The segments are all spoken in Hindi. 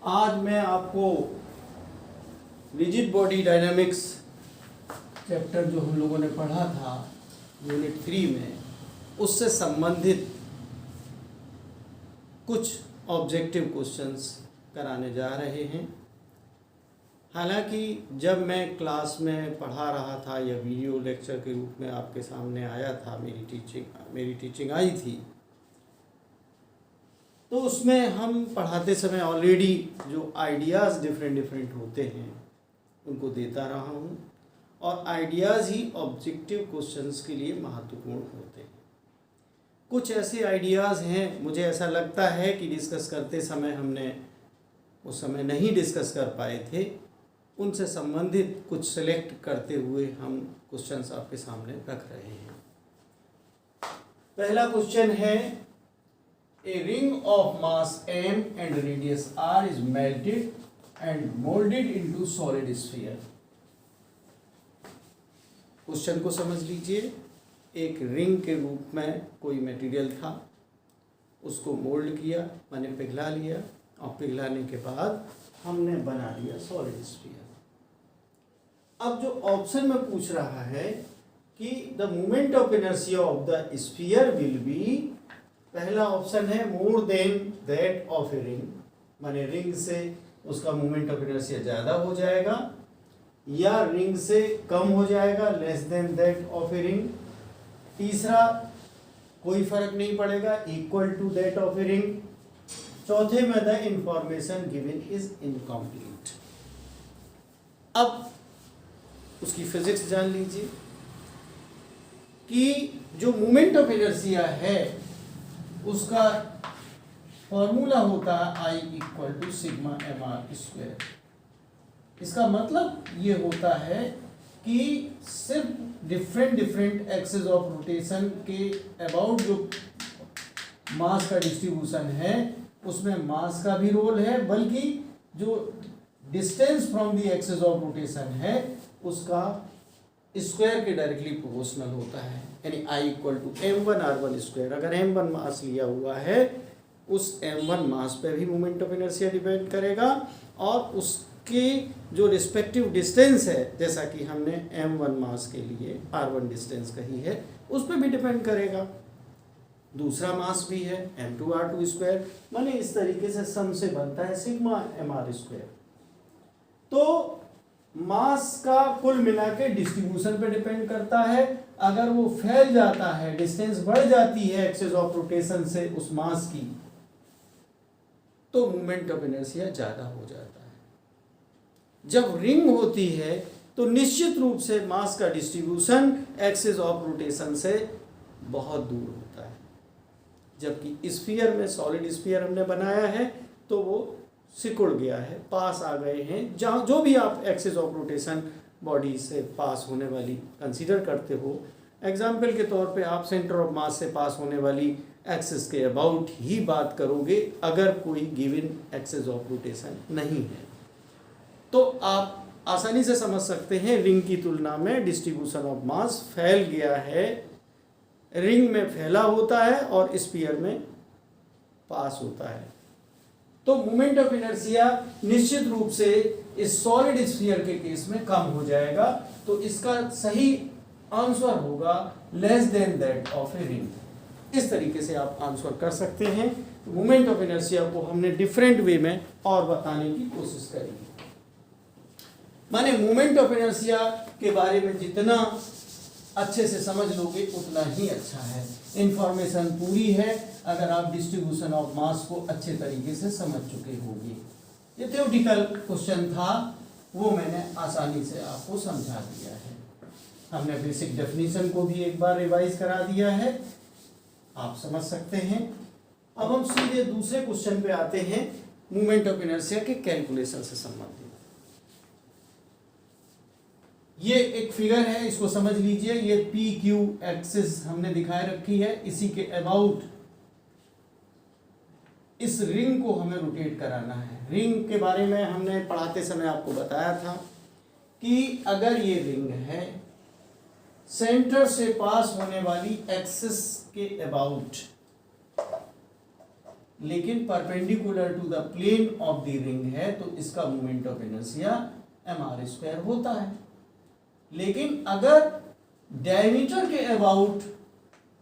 आज मैं आपको रिजिड बॉडी डायनामिक्स चैप्टर जो हम लोगों ने पढ़ा था यूनिट 3 में, उससे संबंधित कुछ ऑब्जेक्टिव क्वेश्चंस कराने जा रहे हैं। हालांकि जब मैं क्लास में पढ़ा रहा था या वीडियो लेक्चर के रूप में आपके सामने आया था, मेरी टीचिंग आई थी, तो उसमें हम पढ़ाते समय ऑलरेडी जो आइडियाज़ डिफरेंट होते हैं उनको देता रहा हूँ, और आइडियाज़ ही ऑब्जेक्टिव क्वेश्चंस के लिए महत्वपूर्ण होते हैं। कुछ ऐसे आइडियाज़ हैं, मुझे ऐसा लगता है कि डिस्कस करते समय हमने उस समय नहीं डिस्कस कर पाए थे, उनसे संबंधित कुछ सेलेक्ट करते हुए हम क्वेश्चंस आपके सामने रख रहे हैं। पहला क्वेश्चन है, A ring of mass m and radius r is melted and molded into solid sphere. Question को समझ लीजिए। एक रिंग के रूप में कोई मटेरियल था, उसको मोल्ड किया, माने पिघला लिया, और पिघलाने के बाद हमने बना लिया सॉलिड स्फीयर। अब जो ऑप्शन में पूछ रहा है कि the moment of inertia of the sphere will be, पहला ऑप्शन है more than that of a ring, माने रिंग से उसका मोमेंट ऑफ इनर्शिया ज़्यादा हो जाएगा, या रिंग से कम हो जाएगा, less than that of a ring. तीसरा, कोई फर्क नहीं पड़ेगा, equal to that of a ring. चौथे में the information given is incomplete. अब उसकी फिजिक्स जान लीजिए कि जो मोमेंट ऑफ इनर्शिया है उसका फॉर्मूला होता है I equal to sigma mr square. इसका मतलब ये होता है कि सिर्फ डिफरेंट एक्सेस ऑफ रोटेशन के अबाउट जो मास का डिस्ट्रीब्यूशन है उसमें मास का भी रोल है, बल्कि जो distance from the axis of rotation है उसका स्क्वायर के डायरेक्टली प्रोपोर्शनल होता है। यानी I equal to m1r1 square. अगर m1 मास लिया हुआ है, उस m1 मास पे भी मोमेंट ऑफ इनर्शिया डिपेंड करेगा, और उसके जो रिस्पेक्टिव डिस्टेंस है, जैसा कि हमने m1 मास के लिए r1 डिस्टेंस कही है, उस पर भी डिपेंड करेगा। दूसरा मास भी है m2r2 स्क्वायर, माने इस तरीके से सम से बनता है सिग्मा mr स्क्वायर। तो मास का कुल मिला के डिस्ट्रीब्यूशन पे डिपेंड करता है। अगर वो फैल जाता है, डिस्टेंस बढ़ जाती है एक्सेस ऑफ रोटेशन से उस मास की, तो मोमेंट ऑफ इनर्शिया ज़्यादा हो जाता है। जब रिंग होती है तो निश्चित रूप से मास का डिस्ट्रीब्यूशन एक्सेस ऑफ रोटेशन से बहुत दूर होता है, जबकि स्फीयर में, सॉलिड स्फीयर हमने बनाया है तो वो सिकुड़ गया है, पास आ गए हैं। जहाँ जो भी आप एक्सिस ऑफ रोटेशन बॉडी से पास होने वाली कंसीडर करते हो, एग्जाम्पल के तौर पे आप सेंटर ऑफ मास से पास होने वाली एक्सिस के अबाउट ही बात करोगे अगर कोई गिवन एक्सिस ऑफ रोटेशन नहीं है। तो आप आसानी से समझ सकते हैं रिंग की तुलना में डिस्ट्रीब्यूशन ऑफ मास फैल गया है, रिंग में फैला होता है और स्फीयर में पास होता है। तो मोमेंट ऑफ इनर्शिया निश्चित रूप से इस सॉलिड स्फीयर के केस में कम हो जाएगा। तो इसका सही आंसर होगा less than that of a ring. इस तरीके से आप आंसर कर सकते हैं। मोमेंट ऑफ इनर्शिया को हमने डिफरेंट वे में और बताने की कोशिश करी। माने मोमेंट ऑफ इनर्शिया के बारे में जितना अच्छे से समझ लोगे उतना ही अच्छा है। इंफॉर्मेशन पूरी है अगर आप डिस्ट्रीब्यूशन ऑफ मास को अच्छे तरीके से समझ चुके होंगे। ये थ्योरेटिकल क्वेश्चन था, वो मैंने आसानी से आपको समझा दिया है। हमने बेसिक डेफिनेशन को भी एक बार रिवाइज करा दिया है, आप समझ सकते हैं। अब हम सीधे दूसरे क्वेश्चन पे आते हैं, मोमेंट ऑफ इनर्शिया के कैलकुलेशन से संबंधित। ये एक फिगर है, इसको समझ लीजिए। ये पी क्यू एक्सिस हमने दिखाए रखी है, इसी के अबाउट इस रिंग को हमें रोटेट कराना है। रिंग के बारे में हमने पढ़ाते समय आपको बताया था कि अगर ये रिंग है, सेंटर से पास होने वाली एक्सिस के अबाउट लेकिन perpendicular to the plane of the ring है, तो इसका मोमेंट ऑफ इनर्शिया mr² होता है। लेकिन अगर डायमीटर के अबाउट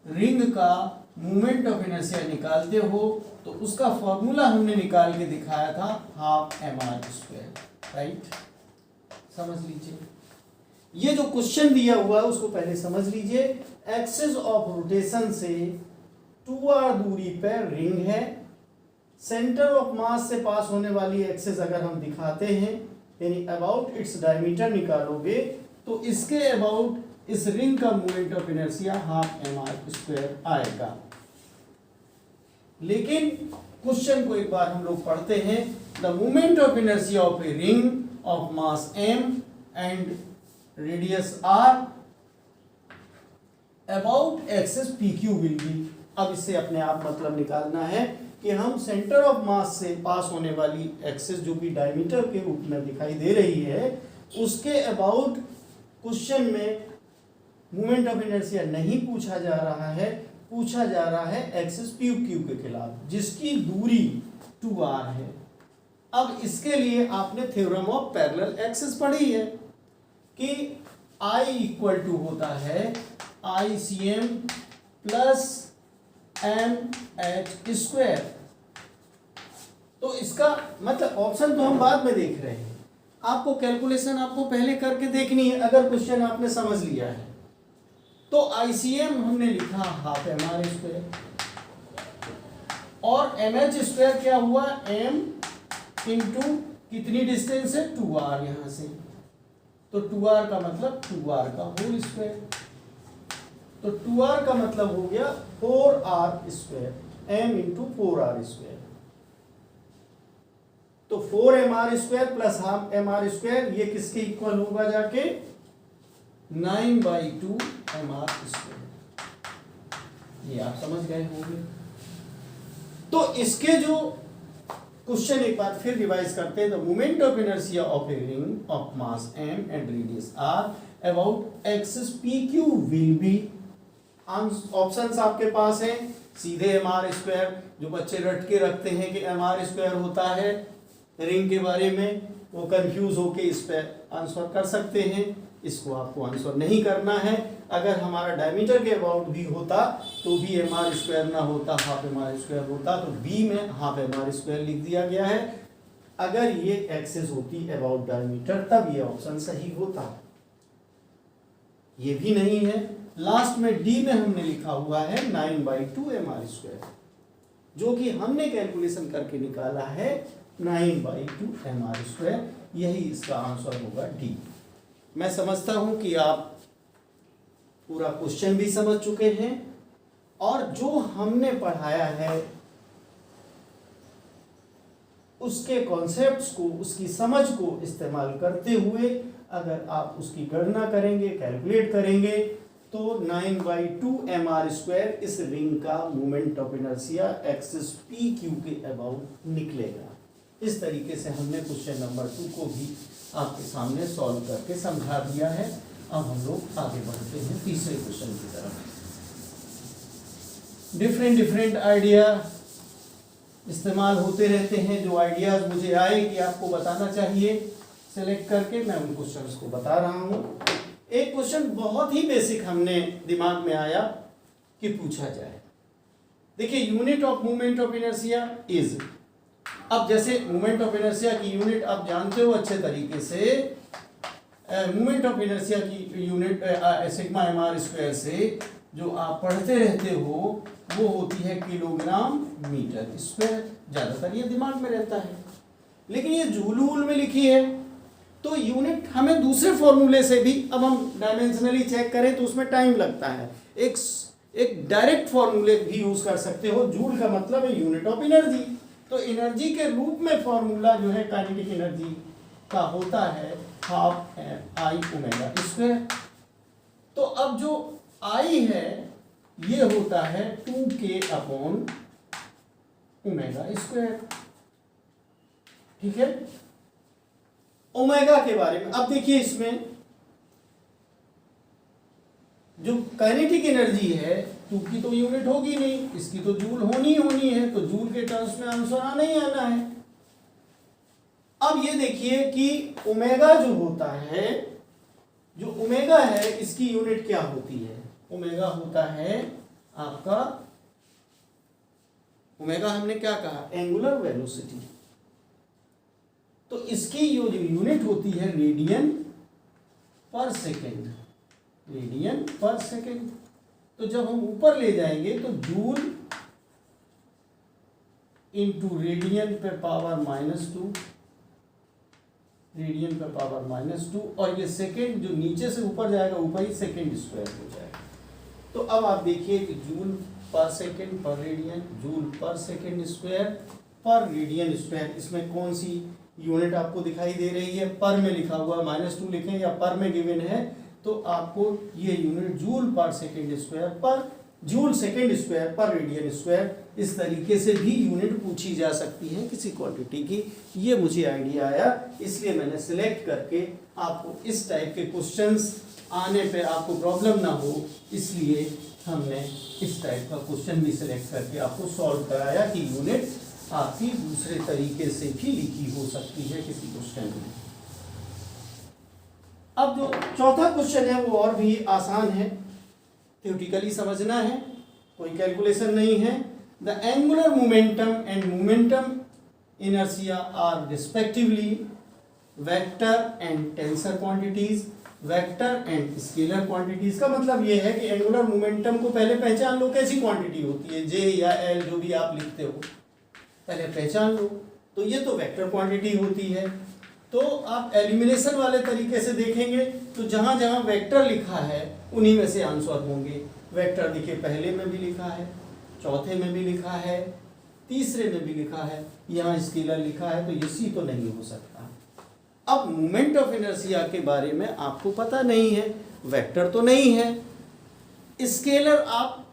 रिंग का मोमेंट ऑफ इनर्शिया निकालते हो तो उसका फॉर्मूला हमने निकाल के दिखाया था हाफ mr², राइट। समझ लीजिए, ये जो क्वेश्चन दिया हुआ है उसको पहले समझ लीजिए। एक्सिस ऑफ रोटेशन से 2r दूरी पर रिंग है, सेंटर ऑफ मास से पास होने वाली एक्सिस अगर हम दिखाते हैं यानी अबाउट इट्स डायमीटर निकालोगे तो इसके अबाउट इस रिंग का moment of inertia half mr² आएगा। लेकिन क्वेश्चन को एक बार हम लोग पढ़ते हैं। The moment of inertia of a ring of mass m and radius r about axis pq will be. अब इससे अपने आप मतलब निकालना है कि हम सेंटर ऑफ मास से पास होने वाली एक्सिस जो कि डायमीटर के रूप में दिखाई दे रही है उसके अबाउट क्वेश्चन में मोमेंट ऑफ इनर्शिया नहीं पूछा जा रहा है, पूछा जा रहा है एक्सिस pq के खिलाफ जिसकी दूरी 2r है। अब इसके लिए आपने थ्योरम ऑफ पैरेलल एक्सिस पढ़ी है कि I इक्वल टू होता है ICM प्लस MH²। तो इसका मतलब ऑप्शन तो हम बाद में देख रहे हैं, आपको कैलकुलेशन आपको पहले करके देखनी है। अगर क्वेश्चन आपने समझ लिया है तो ICM हमने लिखा हाफ mr² और MH² क्या हुआ m इंटू कितनी डिस्टेंस है 2r यहां से, तो 2r का मतलब 2r का होल स्क्वायर, तो 2r का मतलब हो गया 4r², m इंटू 4r²। तो 4mr² प्लस हाफ mr², ये किसके इक्वल होगा जाके 9/2 mr²। ये आप समझ गए होंगे। तो इसके जो क्वेश्चन एक बार फिर रिवाइज करते हैं। The moment of inertia of a ring of mass m and radius r about axis pq will be. Options आपके पास हैं, सीधे mr², जो बच्चे रट के रखते हैं कि mr² होता है रिंग के बारे में, वो कंफ्यूज होके इस पे आंसर कर सकते हैं। इसको आपको आंसर नहीं करना है। अगर हमारा डायमीटर के अबाउट भी होता तो भी mr² ना होता, हाफ mr² होता, तो b में हाफ mr² लिख दिया गया है। अगर ये एक्सिस होती अबाउट डायमीटर तब ये ऑप्शन सही होता, ये भी नहीं है। लास्ट में d में हमने लिखा हुआ है 9/2 mr², जो कि हमने कैलकुलेशन करके निकाला है 9/2 mr²। यही इसका आंसर होगा d। मैं समझता हूं कि आप पूरा क्वेश्चन भी समझ चुके हैं और जो हमने पढ़ाया है उसके कॉन्सेप्ट्स को, उसकी समझ को इस्तेमाल करते हुए अगर आप उसकी गणना करेंगे, कैलकुलेट करेंगे तो 9/2 mr² इस रिंग का moment of inertia axis pq के अबाउट निकलेगा। इस तरीके से हमने क्वेश्चन नंबर 2 को भी आपके सामने सॉल्व करके समझा दिया है। अब हम लोग आगे बढ़ते हैं तीसरे क्वेश्चन की तरफ। डिफरेंट आइडिया इस्तेमाल होते रहते हैं। जो आइडियाज मुझे आए कि आपको बताना चाहिए, सेलेक्ट करके मैं उन क्वेश्चंस को बता रहा हूं। एक क्वेश्चन बहुत ही बेसिक हमने दिमाग में आया कि पूछा जाए। देखिए, unit of movement of inertia is, अब जैसे मोमेंट ऑफ इनर्शिया की यूनिट आप जानते हो अच्छे तरीके से, मोमेंट ऑफ इनर्शिया की यूनिट सिग्मा mr² से जो आप पढ़ते रहते हो वो होती है किलोग्राम मीटर स्क्वायर। ज़्यादातर ये दिमाग में रहता है, लेकिन ये जूल में लिखी है तो यूनिट हमें दूसरे फॉर्मूले से भी, अब हम डायमेंशनली चेक करें तो उसमें टाइम लगता है। एक डायरेक्ट फॉर्मूले भी यूज कर सकते हो। जूल का मतलब है यूनिट ऑफ एनर्जी, तो एनर्जी के रूप में फॉर्मूला जो है काइनेटिक एनर्जी का होता है हाफ आई ओमेगा स्क्वायर। तो अब जो आई है ये होता है 2k अपॉन ओमेगा स्क्वायर, ठीक है। ओमेगा के बारे में अब देखिए, इसमें जो काइनेटिक एनर्जी है टू की तो यूनिट होगी नहीं, इसकी तो जूल होनी है, तो जूल के टर्म्स में आंसर आना ही आना है। अब ये देखिए कि ओमेगा जो होता है, जो ओमेगा है इसकी यूनिट क्या होती है? ओमेगा होता है आपका, ओमेगा हमने क्या कहा? Angular velocity. तो इसकी जो यूनिट होती है रेडियन पर सेकेंड, रेडियन पर सेकेंड। तो जब हम ऊपर ले जाएंगे तो जूल इंटू रेडियन पे पावर -2, रेडियन पे पावर -2, और ये सेकेंड जो नीचे से ऊपर जाएगा ऊपर ही सेकेंड स्क्वायर हो जाएगा। तो अब आप देखिए कि जूल पर सेकेंड पर रेडियन, जूल पर सेकेंड स्क्वायर पर रेडियन स्क्वायर, इसमें कौन सी यूनिट आपको दिखाई दे रही है? पर में लिखा हुआ -2 लिखें या पर में गिवन है तो आपको ये यूनिट जूल पर सेकेंड स्क्वायर पर, जूल सेकेंड स्क्वायर पर रेडियन स्क्वायर, इस तरीके से भी यूनिट पूछी जा सकती है किसी क्वांटिटी की। ये मुझे आइडिया आया, इसलिए मैंने सिलेक्ट करके आपको इस टाइप के क्वेश्चंस आने पे आपको प्रॉब्लम ना हो, इसलिए हमने इस टाइप का क्वेश्चन भी सिलेक्ट करके आपको सॉल्व कराया कि यूनिट आपकी दूसरे तरीके से भी लिखी हो सकती है किसी क्वेश्चन में। अब जो चौथा क्वेश्चन है वो और भी आसान है, थ्योरेटिकली समझना है, कोई कैलकुलेशन नहीं है। The angular momentum and momentum inertia are respectively vector and tensor quantities, vector and scalar quantities. का मतलब ये है कि एंगुलर मोमेंटम को पहले पहचान लो कैसी क्वांटिटी होती है, जे या एल जो भी आप लिखते हो पहले पहचान लो। तो ये तो वेक्टर क्वांटिटी होती है। तो आप एलिमिनेशन वाले तरीके से देखेंगे तो जहां जहां वेक्टर लिखा है उन्हीं में से आंसर होंगे। वेक्टर देखिए पहले में भी लिखा है, चौथे में भी लिखा है, तीसरे में भी लिखा है, यहाँ स्केलर लिखा है, तो ये सी तो नहीं हो सकता। अब मोमेंट ऑफ इनर्शिया के बारे में आपको पता नहीं है, वेक्टर तो नहीं है, स्केलर आप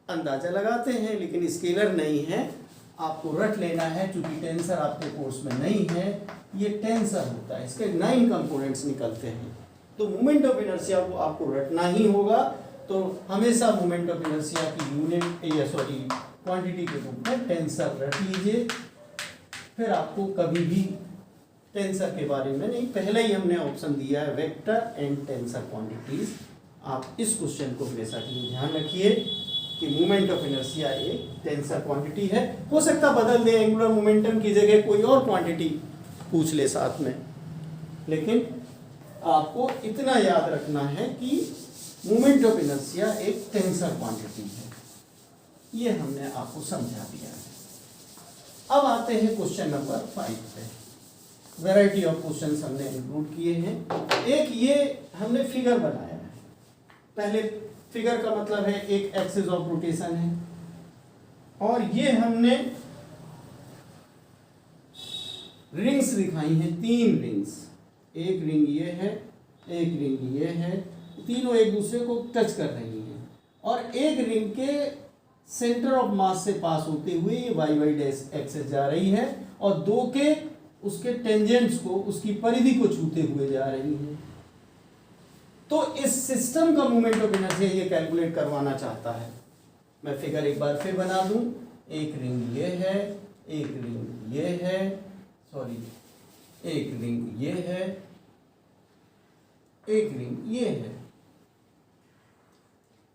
अंदाजा लगाते हैं लेकिन स्केलर नहीं है, आपको रट लेना है। चूंकि टेंसर आपके कोर्स में नहीं है, ये टेंसर होता है, इसके 9 कंपोनेंट्स निकलते हैं, तो मोमेंट ऑफ इनर्शिया को आपको रटना ही होगा। तो हमेशा मोमेंट ऑफ इनर्शिया की यूनिट क्वांटिटी के रूप में टेंसर रट लीजिए, फिर आपको कभी भी टेंसर के बारे में नहीं, पहले ही हमने ऑप्शन दिया है वेक्टर एंड टेंसर क्वांटिटीज। आप इस क्वेश्चन को हमेशा के लिए ध्यान रखिए कि मोमेंट ऑफ इनर्शिया एक टेंसर क्वांटिटी है। हो सकता बदल दे, एंगुलर मोमेंटम की जगह कोई और क्वांटिटी पूछ ले साथ में, लेकिन आपको इतना याद रखना है कि मोमेंट ऑफ इनर्शिया एक टेंसर क्वांटिटी है। ये हमने आपको समझा दिया है। अब आते हैं क्वेश्चन नंबर 5 पे। वैरायटी ऑफ क्वेश्चंस हमने इंक्लूड किए हैं। एक ये हमने फिगर बनाया है, पहले फिगर का मतलब है एक एक्सिस ऑफ रोटेशन है, और ये हमने रिंग्स दिखाई हैं, 3 रिंग्स, एक रिंग ये है, एक रिंग ये है, तीनों एक दूसरे को टच कर रही हैं, और एक रिंग के सेंटर ऑफ मास से पास होते हुए ये वाई डैश एक्सिस जा रही है, और दो के उसके टेंजेंट्स को, उसकी परिधि को छूते हुए जा रही है। तो इस सिस्टम का मोमेंट ऑफ इनर्शिया ये कैलकुलेट करवाना चाहता है। मैं फिगर एक बार फिर बना दूं, एक रिंग ये है, एक रिंग ये है, सॉरी एक रिंग ये है, एक रिंग ये है।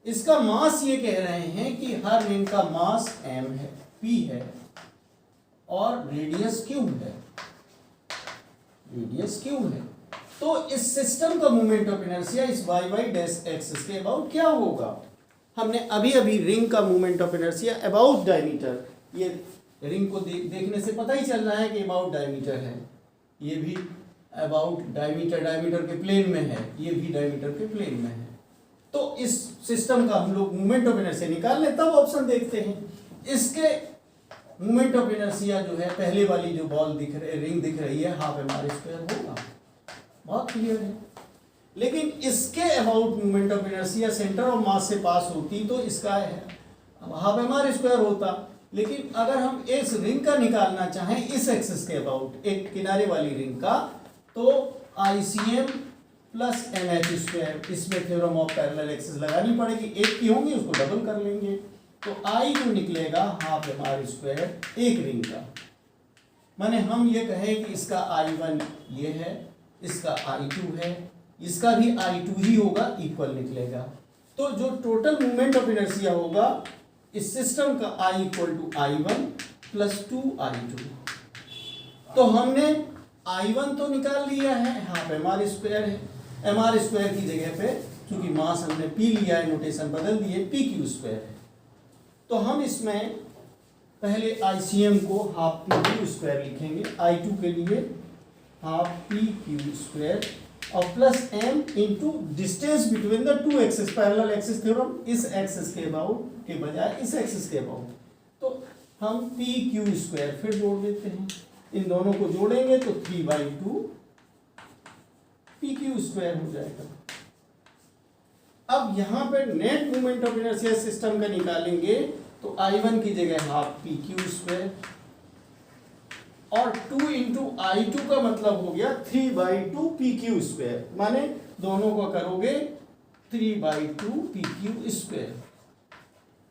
इसका मास ये कह रहे हैं कि हर रिंग का मास m है, p है, और रेडियस q है, रेडियस q है। तो इस सिस्टम का मोमेंट ऑफ इनर्शिया इस y डैश एक्सिस के अबाउट क्या होगा? हमने अभी अभी रिंग का moment of inertia about diameter, ये रिंग को देखने से पता ही चल रहा है कि अबाउट डायमीटर है, ये भी अबाउट डायमीटर, डायमीटर के प्लेन में है, ये भी डायमीटर के प्लेन में है। तो इस सिस्टम का हम लोग मोमेंट ऑफ इनर्शिया निकाल लें, तब ऑप्शन देखते हैं। इसके मोमेंट ऑफ इनर्शिया जो है, पहले वाली जो बॉल दिख रही, रिंग दिख रही है, हाफ एम आर स्क्वायर होगा, बहुत क्लियर है। लेकिन इसके about moment of inertia centre of mass से पास होती तो इसका हाफ एम आर स्क्वायर होता। लेकिन अगर हम इस रिंग का निकालना चाहें इस एक्सिस के अबाउट, एक किनारे वाली रिंग का, तो ICM प्लस mh²। इसमें थ्योरम ऑफ पैरेलल एक्सिस लगानी पड़ेगी, एक की होंगी उसको डबल कर लेंगे, तो I जो निकलेगा हाफ mr² एक रिंग का। माने हम ये कहें कि इसका I1 ये है, इसका I2 है, इसका भी I2 ही होगा, इक्वल निकलेगा। तो जो टोटल मूवमेंट ऑफ इनर्शिया होगा इस सिस्टम का I equal to I1 plus 2I2। तो हमने I1 तो निकाल लिया है, हाफ mr² है, mr² की जगह पे चूंकि मास हमने P लिया है, नोटेशन बदल दिए, PQ² है। तो हम इसमें पहले ICM को हाफ PQ² लिखेंगे, I2 के लिए हाफ PQ² और plus m into distance between the two axis, parallel axis theorem, इस एक्सिस के अबाउट के बजाय इस एक्सिस के अबाउट। तो हम PQ² फिर जोड़ देते हैं, इन दोनों को जोड़ेंगे तो 3/2 PQ² हो जाएगा। अब यहाँ पे net movement of inertia system का निकालेंगे तो I1 की जगह हाफ PQ² और 2 इंटू I2 का मतलब हो गया 3/2 PQ²। माने दोनों को करोगे 3/2 PQ²।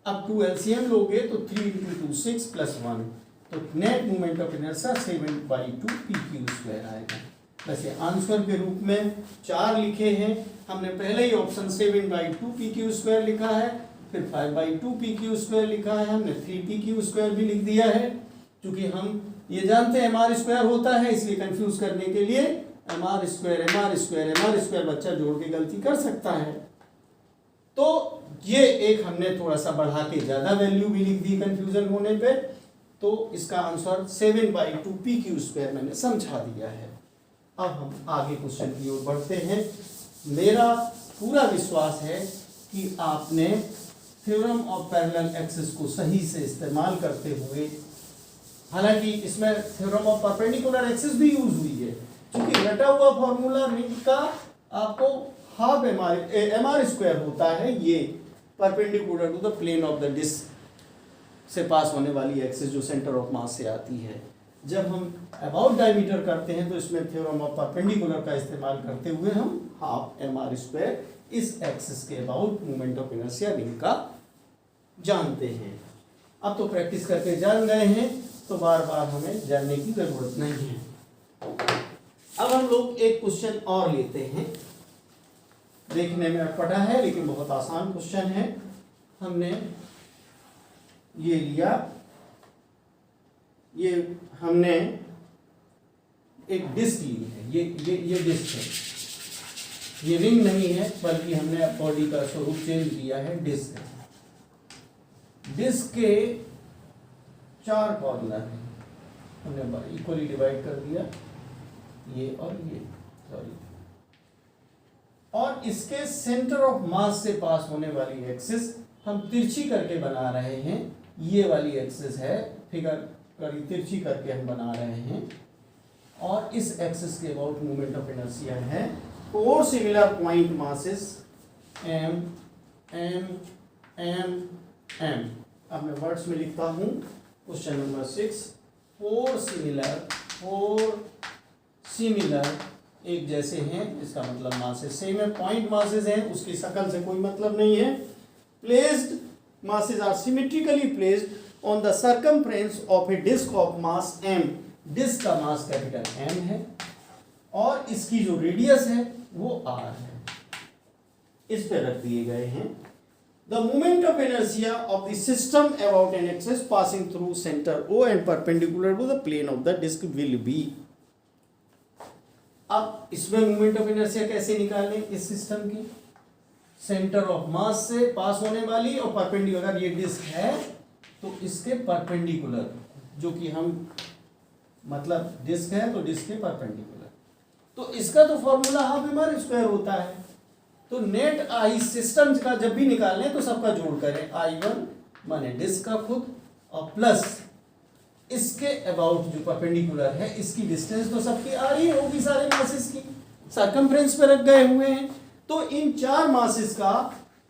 अब 2 LCM लोगे तो 3 इंटू 2 6 प्लस 1, तो net movement of inertia 7/2 PQ² आएगा। वैसे आंसर के रूप में 4 लिखे हैं, हमने पहले ही ऑप्शन 7/2 PQ² लिखा है, फिर 5/2 PQ² लिखा है, हमने 3 PQ² भी लिख दिया है। क्योंकि हम ये जानते हैं mr² होता है, इसलिए कंफ्यूज करने के लिए mr² बच्चा जोड़ के गलती कर सकता है। तो ये एक हमने थोड़ा सा बढ़ा के ज्यादा वैल्यू भी लिख दी कंफ्यूजन होने पे, तो इसका आंसर 7/2 PQ² मैंने समझा दिया है। अब हम आगे क्वेश्चन की ओर बढ़ते हैं। मेरा पूरा विश्वास है कि आपने थ्योरम ऑफ पैरेलल एक्सिस को सही से इस्तेमाल करते हुए, हालांकि इसमें थ्योरम ऑफ परपेंडिकुलर एक्सिस भी यूज हुई है, क्योंकि रटा हुआ फॉर्मूला रिंग का आपको हाफ mr² होता है, ये perpendicular to the plane of the disc से पास होने वाली एक्सिस जो सेंटर ऑफ मास से आती है। जब हम अबाउट डायमीटर करते हैं तो इसमें थ्योरम ऑफ परपेंडिकुलर का इस्तेमाल करते हुए हम हाफ mr² इस एक्सिस के about movement of inertia ring का जानते हैं। अब तो प्रैक्टिस करके जान गए हैं, तो बार बार हमें जानने की जरूरत नहीं है। अब हम लोग एक क्वेश्चन और लेते हैं, देखने में अटपटा है लेकिन बहुत आसान क्वेश्चन है। हमने ये लिया, ये हमने एक डिस्क ली है, ये डिस्क है, ये रिंग नहीं है बल्कि हमने बॉडी का स्वरूप चेंज किया है, डिस्क है। डिस्क के 4 कॉर्नर है, हमने इक्वली डिवाइड कर दिया, ये और ये, सॉरी, और इसके सेंटर ऑफ मास से पास होने वाली एक्सिस हम तिरछी करके बना रहे हैं। ये वाली एक्सिस है, फिगर करी तिरछी करके हम बना रहे हैं, और इस एक्सिस के अबाउट मूवमेंट ऑफ इनर्शिया है 4 similar point masses m m m m। अब मैं वर्ड्स में लिखता हूं, क्वेश्चन नंबर 6, 4 सिमिलर एक जैसे हैं, इसका मतलब मासेस सेम है, पॉइंट मासेस हैं, उसकी शक्ल से कोई मतलब नहीं है। Placed masses are symmetrically placed on the circumference of a disc of mass m। Disc का मास कैपिटल M है और इसकी जो रेडियस है वो r है, इस पे रख दिए गए हैं। The moment of inertia of the system about an axis passing through center O and perpendicular to the plane of the disk will be। अब इसमें मोमेंट ऑफ इनर्शिया कैसे निकालें? इस सिस्टम की सेंटर ऑफ मास से पास होने वाली और परपेंडिकुलर, अगर ये डिस्क है तो इसके परपेंडिकुलर, जो कि हम मतलब डिस्क है तो डिस्क के परपेंडिकुलर, तो इसका तो फॉर्मूला हाफ mr² होता है। तो नेट आई सिस्टम का जब भी निकालने तो सबका जोड़ करें, I1 माने डिस्क का खुद और प्लस इसके अबाउट जो परपेंडिकुलर है इसकी डिस्टेंस तो सबकी आ रही होगी, सारे मासेस की सर्कमफ्रेंस पे रख गए हुए हैं, तो इन 4 मासेस का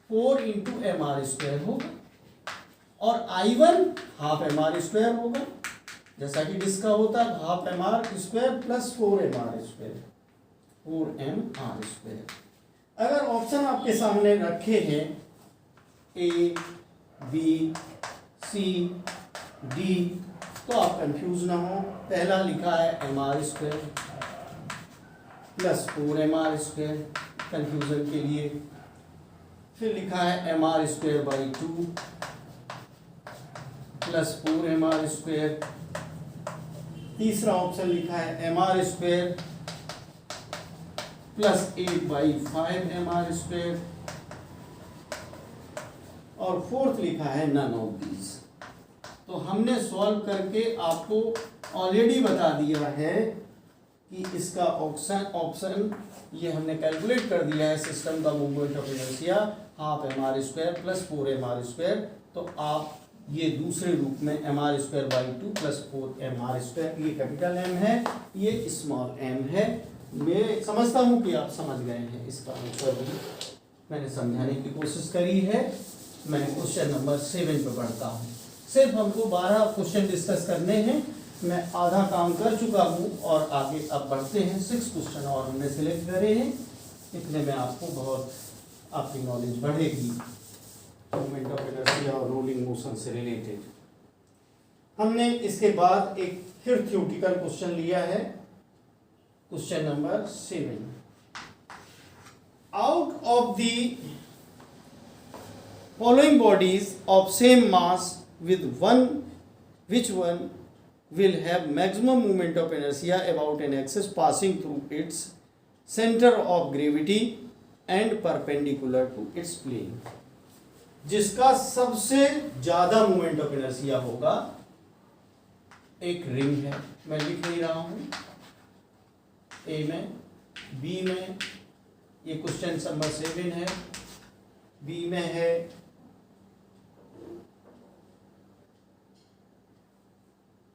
4 इंटू mr² होगा और I1 हाफ mr² होगा, जैसा कि डिस्क का होता है half mr² plus 4 mr²। 4mr²। अगर ऑप्शन आपके सामने रखे हैं ए बी सी डी तो आप कंफ्यूज ना हो। पहला लिखा है mr² प्लस 4mr², कंफ्यूजन के लिए। फिर लिखा है mr²/2 प्लस 4mr²। तीसरा ऑप्शन लिखा है mr² प्लस 8/5mr²। और फोर्थ लिखा है नन ऑफ दीज। तो हमने सॉल्व करके आपको ऑलरेडी बता दिया है कि इसका ऑप्शन ये हमने कैलकुलेट कर दिया है। सिस्टम का movement of inertia half mr² plus 4mr²। तो आप ये दूसरे रूप में mr²/2 प्लस 4mr², ये कैपिटल M है, ये स्मॉल m है। मैं समझता हूँ कि आप समझ गए हैं। इसका आंसर भी मैंने समझाने की कोशिश करी है। मैं क्वेश्चन नंबर 7 पे बढ़ता हूँ। सिर्फ हमको 12 क्वेश्चन डिस्कस करने हैं। मैं आधा काम कर चुका हूँ और आगे अब बढ़ते हैं। 6 क्वेश्चन और हमने सिलेक्ट करे हैं। इतने में आपको बहुत आपकी नॉलेज बढ़ेगी मूवमेंट ऑफ इनर्शिया और रोलिंग मोशन से रिलेटेड। हमने इसके बाद एक फिर थ्योरेटिकल क्वेश्चन लिया है, question number 7। Out of the following bodies of same mass with which one will have maximum moment of inertia about an axis passing through its center of gravity and perpendicular to its plane। जिसका सबसे ज्यादा मोमेंट ऑफ इनर्शिया होगा। एक रिंग है, मैं लिख नहीं रहा हूं, ए में, बी में, ये क्वेश्चन नंबर 7 है, बी में है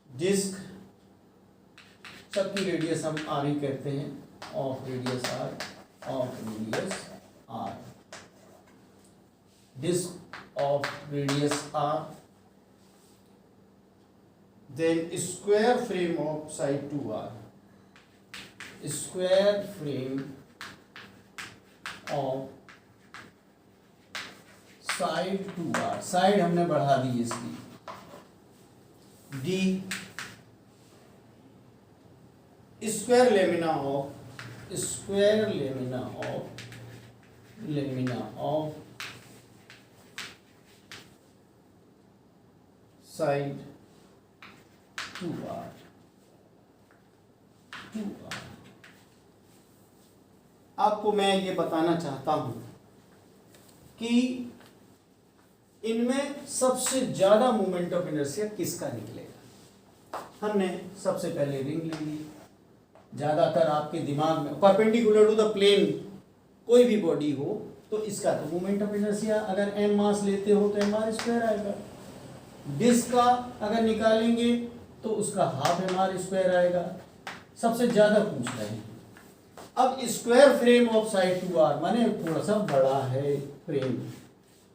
डिस्क, सबकी रेडियस हम आर ही कहते हैं, of radius R, disc of radius R, then square frame of side 2r, square frame of side 2r, side हमने बढ़ा दी इसकी, the square lamina of side 2r। आपको मैं ये बताना चाहता हूं कि इनमें सबसे ज्यादा मोमेंट ऑफ इनर्शिया किसका निकलेगा। हमने सबसे पहले रिंग ले ली। ज्यादातर आपके दिमाग में परपेंडिकुलर टू द प्लेन कोई भी बॉडी हो तो इसका तो मोमेंट ऑफ इनर्शिया अगर m मास लेते हो तो mr² आएगा। डिस्क का अगर निकालेंगे तो उसका हाफ mr² आएगा। सबसे ज्यादा पूछ रहे हैं। अब square frame of side 2r माने थोड़ा सा बड़ा है फ्रेम।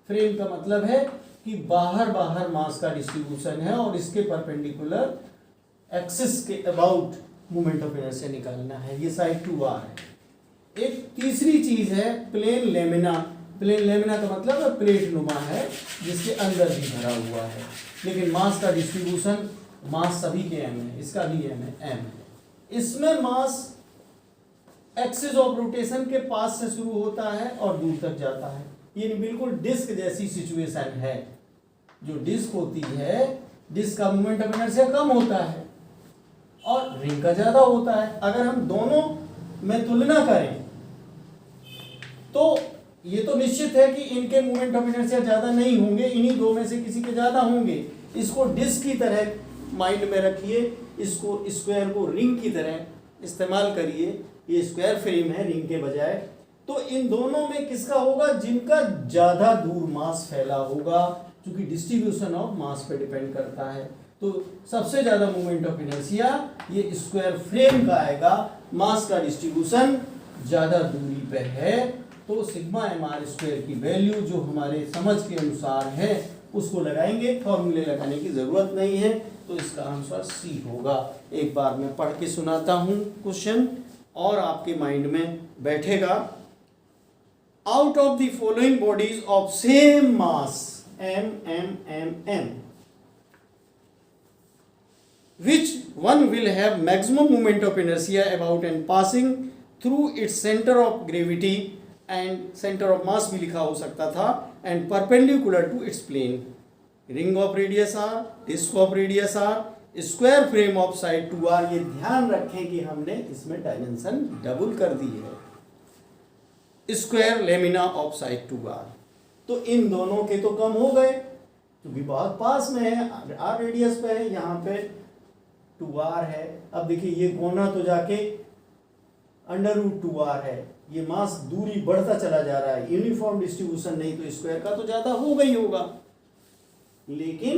फ्रेम का मतलब है कि बाहर मास का डिस्ट्रीब्यूशन है और इसके परपेंडिकुलर एक्सिस के अबाउट मोमेंट ऑफ इनर्शिया निकालना है। ये साइड 2r है। एक तीसरी चीज है प्लेन लेमिना। प्लेन लेमिना का मतलब है प्लेट नुमा है जिसके अंदर भी भरा हुआ है, लेकिन मास का डिस्ट्रीब्यूशन मास सभी के m है, इसका भी m है। इसमें मास एक्सिस ऑफ रोटेशन के पास से शुरू होता है और दूर तक जाता है। ये बिल्कुल डिस्क जैसी सिचुएशन है। जो डिस्क होती है, डिस्क का मोमेंट ऑफ इनर्शिया कम होता है और रिंग का ज्यादा होता है। अगर हम दोनों में तुलना करें तो ये तो निश्चित है कि इनके मोमेंट ऑफ इनर्शिया ज्यादा नहीं होंगे, इन्हीं दो में से किसी के ज्यादा होंगे। इसको डिस्क की तरह माइंड में रखिए, इसको स्क्वायर को रिंग की तरह इस्तेमाल करिए। ये स्क्वायर फ्रेम है रिंग के बजाय। तो इन दोनों में किसका होगा? जिनका ज्यादा दूर मास फैला होगा, क्योंकि डिस्ट्रीब्यूशन ऑफ मास पे डिपेंड करता है। तो सबसे ज्यादा मोमेंट ऑफ इनर्शिया ये स्क्वायर फ्रेम का आएगा। मास का डिस्ट्रीब्यूशन ज्यादा दूरी पे है तो सिग्मा mr² की वैल्यू जो हमारे समझ के अनुसार है उसको लगाएंगे। फॉर्मूले लगाने की जरूरत नहीं है, तो इसका आंसर सी होगा। एक बार मैं पढ़ के सुनाता हूं क्वेश्चन। और आपके माइंड में बैठेगा। Out of the following bodies of same mass m, which one will have maximum moment of inertia about and passing through its center of gravity and center of mass भी लिखा हो सकता था, and perpendicular to its plane. Ring of radius r, disk of radius r, square frame of side 2r। ये ध्यान रखें कि हमने इसमें डायमेंशन डबल कर दी है, square lamina of side 2r। तो इन दोनों के तो कम हो गए क्योंकि बहुत पास में है, r रेडियस पे है, यहाँ पे 2r है। अब देखिए ये कोना तो जाके √2r है, ये मास दूरी बढ़ता चला जा रहा है, यूनिफॉर्म डिस्ट्रीब्यूशन नहीं तो स्क्वायर का तो ज्यादा होगा ही होगा, लेकिन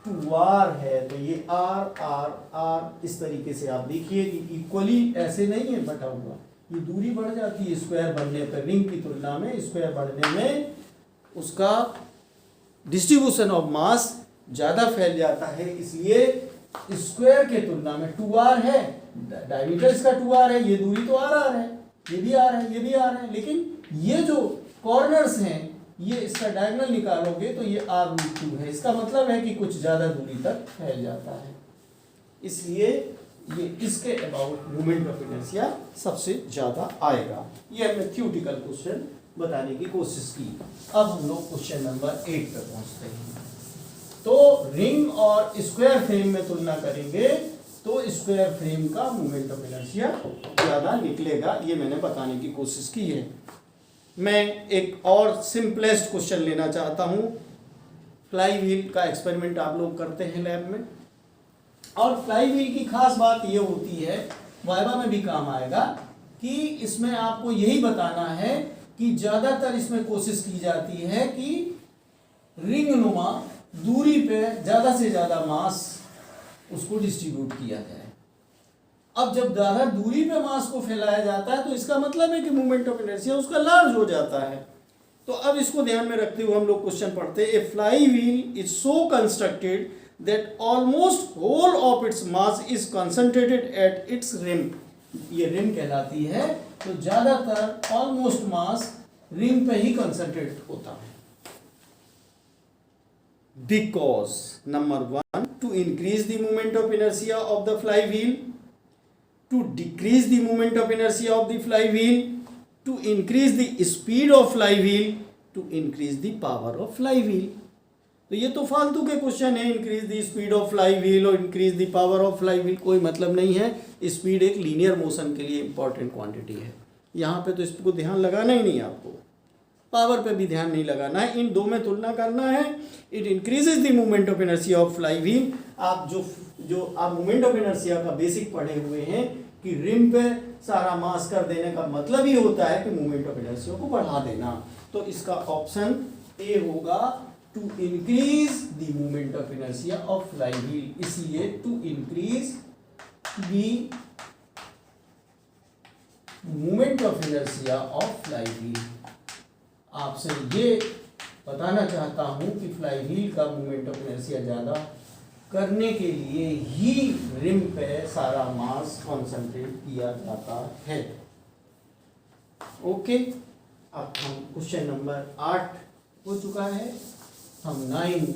2r है तो ये r इस तरीके से आप देखिए कि इक्वली ऐसे नहीं है बटा हुआ, ये दूरी बढ़ जाती है स्क्वायर बनने पर, रिंग की तुलना में स्क्वायर बढ़ने में उसका डिस्ट्रीब्यूशन ऑफ मास ज्यादा फैल जाता है, इसलिए स्क्वायर के तुलना में 2r है, डायमीटर इसका 2r है, ये दूरी तो r है, ये भी r है, ये भी r है, लेकिन ये जो कॉर्नर्स हैं ये इसका डायगोनल निकालोगे तो ये r√2 है, इसका मतलब है कि कुछ ज्यादा दूरी तक फैल जाता है, इसलिए ये इसके अबाउट मोमेंट ऑफ इनर्शिया सबसे ज्यादा आएगा। ये हमने थ्योरेटिकल क्वेश्चन बताने की कोशिश की। अब हम लोग क्वेश्चन नंबर 8 पे पहुंचते हैं। तो रिंग और स्क्वायर फ्रेम में तुलना करेंगे तो स्क्वायर फ्रेम का मोमेंट ऑफ इनर्शिया ज्यादा निकलेगा, ये मैंने बताने की कोशिश की है। मैं एक और सिंपलेस्ट क्वेश्चन लेना चाहता हूं। फ्लाई व्हील का एक्सपेरिमेंट आप लोग करते हैं लैब में, और फ्लाई व्हील की खास बात ये होती है, वाइवा में भी काम आएगा, कि इसमें आपको यही बताना है कि ज्यादातर इसमें कोशिश की जाती है कि रिंग नुमा दूरी पे ज्यादा से ज्यादा मास उसको डिस्ट्रीब्यूट किया जाए। अब जब ज्यादा दूरी पे मास को फैलाया जाता है तो इसका मतलब है कि मोमेंट ऑफ इनर्शिया उसका लार्ज हो जाता है। तो अब इसको ध्यान में रखते हुए हम लोग क्वेश्चन पढ़ते हैं। A flywheel is so constructed that almost whole of its mass is concentrated at its rim. ये रिम कहलाती है, तो ज्यादातर ऑलमोस्ट मास रिम पे ही कंसंट्रेट होता है। Because number 1, to increase the moment of inertia of the flywheel, to decrease the moment of inertia of the flywheel, to increase the speed of flywheel, to increase the power of flywheel। तो ये तो फालतू के क्वेश्चन है, increase the speed of flywheel और increase the power of flywheel, कोई मतलब नहीं है। स्पीड एक लीनियर मोशन के लिए इंपॉर्टेंट क्वांटिटी है, यहाँ पे तो इसको ध्यान लगाना ही नहीं, आपको पावर पे भी ध्यान नहीं लगाना है, इन दो में तुलना करना है। It increases the moment of inertia of flywheel. आप जो आप मोमेंट ऑफ इनर्शिया का बेसिक पढ़े हुए हैं कि रिम पे सारा मास कर देने का मतलब ही होता है कि मोमेंट ऑफ इनर्शिया को बढ़ा देना। तो इसका ऑप्शन ए होगा, to increase the moment of inertia of flywheel. इसलिए to increase the moment of inertia of flywheel. आपसे ये बताना चाहता हूं कि फ्लाईव्हील का मोमेंट ऑफ इनर्शिया ज्यादा करने के लिए ही रिम पे सारा मास कॉन्सेंट्रेट किया जाता है। ओके, अब हम क्वेश्चन नंबर 8 हो चुका है, हम 9,